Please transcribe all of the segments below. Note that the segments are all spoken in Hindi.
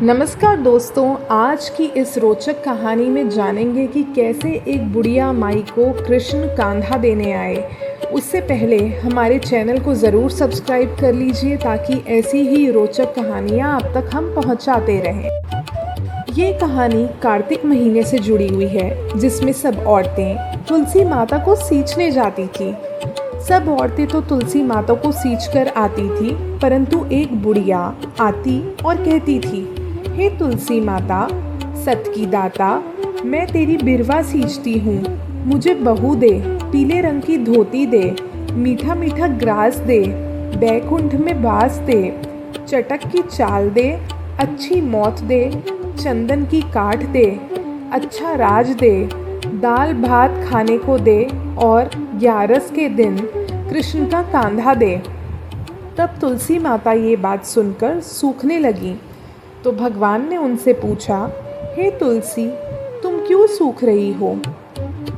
नमस्कार दोस्तों, आज की इस रोचक कहानी में जानेंगे कि कैसे एक बुढ़िया माई को कृष्ण कांधा देने आए। उससे पहले हमारे चैनल को ज़रूर सब्सक्राइब कर लीजिए ताकि ऐसी ही रोचक कहानियाँ आप तक हम पहुँचाते रहें। ये कहानी कार्तिक महीने से जुड़ी हुई है, जिसमें सब औरतें तुलसी माता को सींचने जाती थी। सब औरतें तो तुलसी माता को सींच कर आती थी, परंतु एक बुढ़िया आती और कहती थी, हे तुलसी माता, सत की दाता, मैं तेरी बिरवा सींचती हूँ। मुझे बहू दे, पीले रंग की धोती दे, मीठा मीठा ग्रास दे, बैकुंठ में वास दे, चटक की चाल दे, अच्छी मौत दे, चंदन की काठ दे, अच्छा राज दे, दाल भात खाने को दे और 11 के दिन कृष्ण का कांधा दे। तब तुलसी माता ये बात सुनकर सूखने लगी, तो भगवान ने उनसे पूछा, हे तुलसी, तुम क्यों सूख रही हो?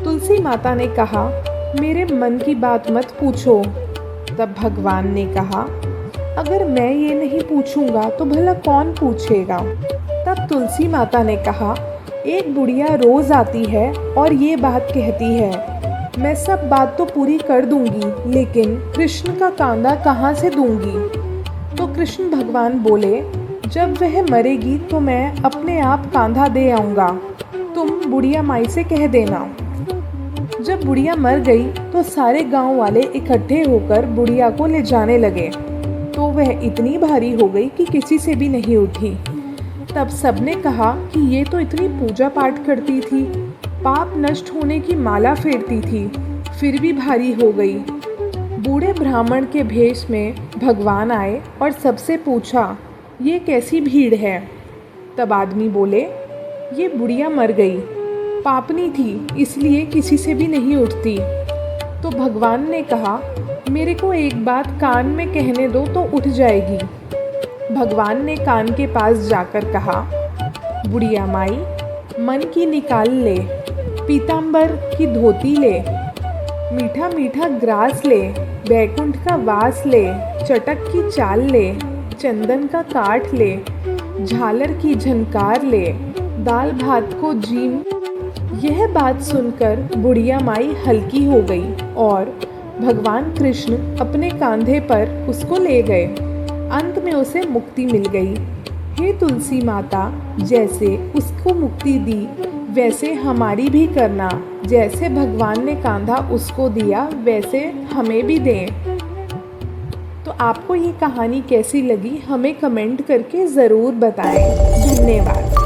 तुलसी माता ने कहा, मेरे मन की बात मत पूछो। तब भगवान ने कहा, अगर मैं ये नहीं पूछूंगा तो भला कौन पूछेगा? तब तुलसी माता ने कहा, एक बुढ़िया रोज आती है और ये बात कहती है, मैं सब बात तो पूरी कर दूंगी, लेकिन कृष्ण का कांधा कहाँ से दूंगी? तो कृष्ण भगवान बोले, जब वह मरेगी तो मैं अपने आप कांधा दे आऊँगा, तुम बुढ़िया माई से कह देना। जब बुढ़िया मर गई तो सारे गांव वाले इकट्ठे होकर बुढ़िया को ले जाने लगे, तो वह इतनी भारी हो गई कि किसी से भी नहीं उठी। तब सबने कहा कि ये तो इतनी पूजा पाठ करती थी, पाप नष्ट होने की माला फेरती थी, फिर भी भारी हो गई। बूढ़े ब्राह्मण के भेष में भगवान आए और सबसे पूछा, ये कैसी भीड़ है? तब आदमी बोले, ये बुढ़िया मर गई, पापनी थी, इसलिए किसी से भी नहीं उठती। तो भगवान ने कहा, मेरे को एक बात कान में कहने दो तो उठ जाएगी। भगवान ने कान के पास जाकर कहा, बुढ़िया माई, मन की निकाल ले, पीतांबर की धोती ले, मीठा मीठा ग्रास ले, बैकुंठ का वास ले, चटक की चाल ले, चंदन का काठ ले, झालर की झनकार ले, दाल भात को जीम। यह बात सुनकर बुढ़िया माई हल्की हो गई और भगवान कृष्ण अपने कांधे पर उसको ले गए। अंत में उसे मुक्ति मिल गई। हे तुलसी माता, जैसे उसको मुक्ति दी वैसे हमारी भी करना। जैसे भगवान ने कांधा उसको दिया वैसे हमें भी दें। तो आपको ये कहानी कैसी लगी हमें कमेंट करके ज़रूर बताएं। धन्यवाद।